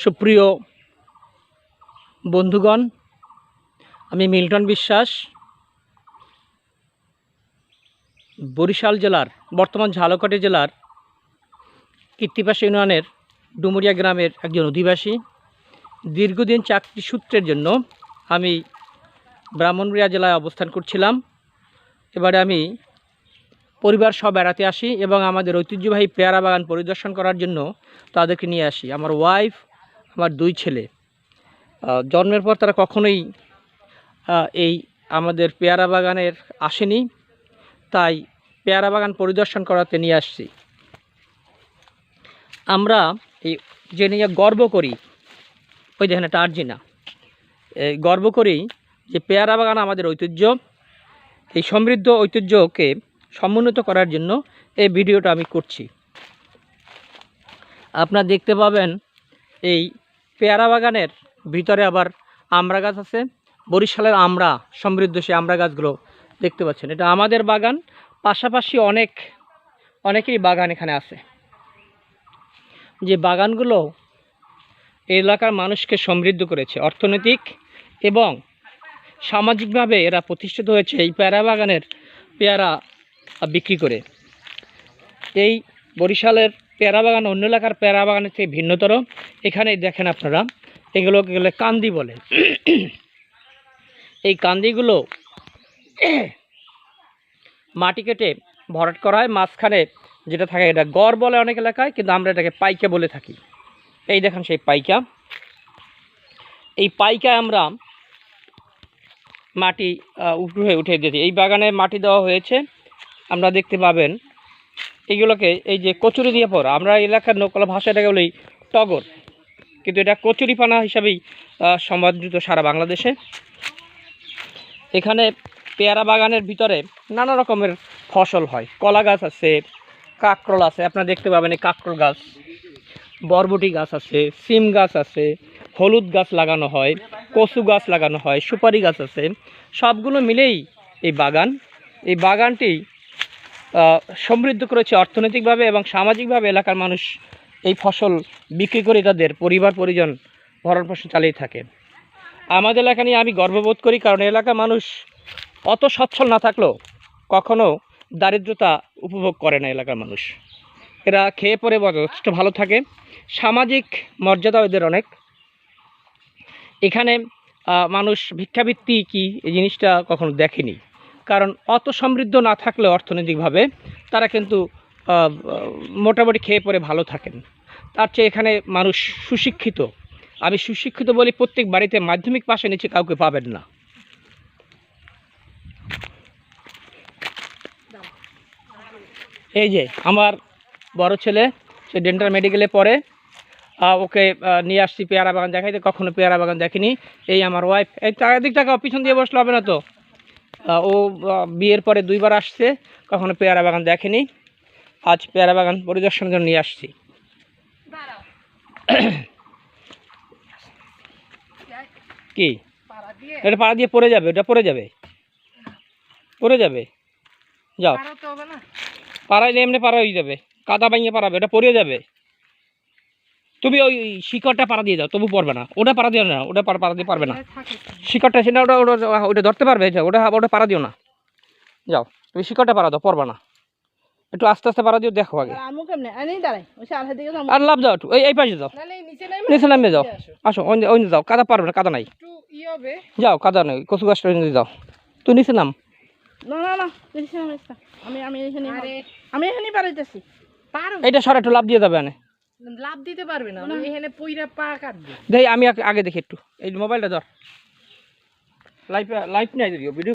সুপ্রিয় বন্ধুগণ, আমি মিল্টন বিশ্বাস, বরিশাল জেলার বর্তমান ঝালকাঠি জেলার কীর্তিপাশ ইউনিয়নের ডুমুরিয়া গ্রামের একজন অধিবাসী। দীর্ঘদিন চাকরি সূত্রের জন্য আমি ব্রাহ্মণবাড়িয়া জেলায় অবস্থান করছিলাম। এবারে আমি পরিবার সহ বেড়াতে আসি এবং আমাদের ঐতিহ্যবাহী পেয়ারা বাগান পরিদর্শন করার জন্য তাদেরকে নিয়ে আসি। আমার ওয়াইফ, আমার 2 ছেলে। জন্মের পর তারা কখনোই এই আমাদের পেয়ারা বাগানের আসেনি, তাই পেয়ারা বাগান পরিদর্শন করাতে নিয়ে আসছি। আমরা এই যে নিয়ে গর্ব করি, ওই দেখেন এটা আর্জিনা, গর্ব করি যে পেয়ারা বাগান আমাদের ঐতিহ্য। এই সমৃদ্ধ ঐতিহ্যকে সমুন্নত করার জন্য এই ভিডিওটা আমি করছি। আপনারা দেখতে পাবেন এই পেয়ারা বাগানের ভিতরে আবার আমড়া গাছ আছে। বরিশালের আমড়া সমৃদ্ধ সেই আমড়া গাছগুলো দেখতে পাচ্ছেন। এটা আমাদের বাগান, পাশাপাশি অনেকেরই বাগান এখানে আছে। যে বাগানগুলো এই এলাকার মানুষকে সমৃদ্ধ করেছে, অর্থনৈতিক এবং সামাজিকভাবে এরা প্রতিষ্ঠিত হয়েছে এই পেয়ারা বাগানের পেয়ারা বিক্রি করে। এই বরিশালের পেয়ারা বাগান অন্য এলাকার পেয়ারা বাগানের থেকে ভিন্নতর। এখানে দেখেন আপনারা, এগুলোকে কান্দি বলে। এই কান্দিগুলো মাটি কেটে ভরাট করা হয়, মাঝখানে যেটা থাকে এটা গড় বলে অনেক এলাকায়, কিন্তু আমরা এটাকে পাইকা বলে থাকি। এই দেখেন সেই পাইকা। এই পাইকায় আমরা মাটি উঠে দিয়েছি। এই বাগানে মাটি দেওয়া হয়েছে, আমরা দেখতে পাবেন। এইগুলোকে এই যে কচুরি দিয়ে পড়া, আমরা এলাকার লোকাল ভাষা এটাকে বলি টগর, কিন্তু এটা কচুরিপানা হিসাবেই সমাদৃত সারা বাংলাদেশে। এখানে পেয়ারা বাগানের ভিতরে নানা রকমের ফসল হয়। কলা গাছ আছে, কাঁকরোল আছে, আপনারা দেখতে পাবেন এই কাঁকরোল গাছ, বরবটি গাছ আছে, সিম গাছ আছে, হলুদ গাছ লাগানো হয়, কচু গাছ লাগানো হয়, সুপারি গাছ আছে। সবগুলো মিলেই এই বাগানটি সমৃদ্ধ করেছে অর্থনৈতিকভাবে এবং সামাজিকভাবে। এলাকার মানুষ এই ফসল বিক্রি করে তাদের পরিবার পরিজন ভরণ পোষণ চালিয়ে থাকে। আমাদের এলাকা নিয়ে আমি গর্ববোধ করি, কারণ এলাকার মানুষ অত সচ্ছল না থাকলেও কখনো দারিদ্রতা উপভোগ করে না। এলাকার মানুষ এরা খেয়ে পরে যথেষ্ট ভালো থাকে, সামাজিক মর্যাদাও এদের অনেক। এখানে মানুষ ভিক্ষাবৃত্তি কি এই জিনিসটা কখনো দেখেনি, কারণ অত সমৃদ্ধ না থাকলেও অর্থনৈতিকভাবে তারা কিন্তু মোটামুটি খেয়ে পরে ভালো থাকেন। তার চেয়ে এখানে মানুষ সুশিক্ষিত। আমি সুশিক্ষিত বলি, প্রত্যেক বাড়িতে মাধ্যমিক পাশে নিচে কাউকে পাবেন না। এই যে আমার বড় ছেলে, সে ডেন্টাল মেডিকেলে পড়ে, ওকে নিয়ে আসছি পেয়ারা বাগান দেখাইতে। কখনো পেয়ারা বাগান দেখেনি। এই আমার ওয়াইফ, এই চারিদিক টাকা পিছন দিয়ে বসলে হবে না তো। ও বিয়ের পরে 2 বার আসছে, কখনো পেয়ারা বাগান দেখেনি। আজ পেয়ারা বাগান পরিদর্শনের জন্য নিয়ে আসছি। কি এটা পাড়া দিয়ে পড়ে যাবে, ওটা পড়ে যাবে। যাও, পাড়াইলে এমনি পাড়া হয়ে যাবে, কাদা ভাঙিয়ে পাড়াবে, ওটা পড়ে যাবে। তুমি ওই শিকড়টা পাড়া দিয়ে যাও, তবু পড়বে না। ওটা পাড়া দিও না, ওটা পাড়া দিয়ে পারবে না। শিকড়টা সেটা ওটা ধরতে পারবে, ওটা পাড়া দিও না। যাও, তুমি শিকড়টা পাড়া দাও, পড়বে না। একটু আস্তে আস্তে পাড়া দিও, দেখো আগে। আর লাভ যাও, একটু এই পাশে যাও, নিচে নামে যাও। আসো, ওই যাও, কাদা পারবে না, কাদা নাই। যাও, কাদা নেই, কচু গাছটা যাও, তুই নিচে নাম। এইটা সর, একটু লাভ দিয়ে যাবে। লাভ দিতে পারবে না, এখানে পইরা পা কাটবে। দেখি আমি আগে দেখি একটু, এই মোবাইলটা ধর, লাইভ নাই ভিডিও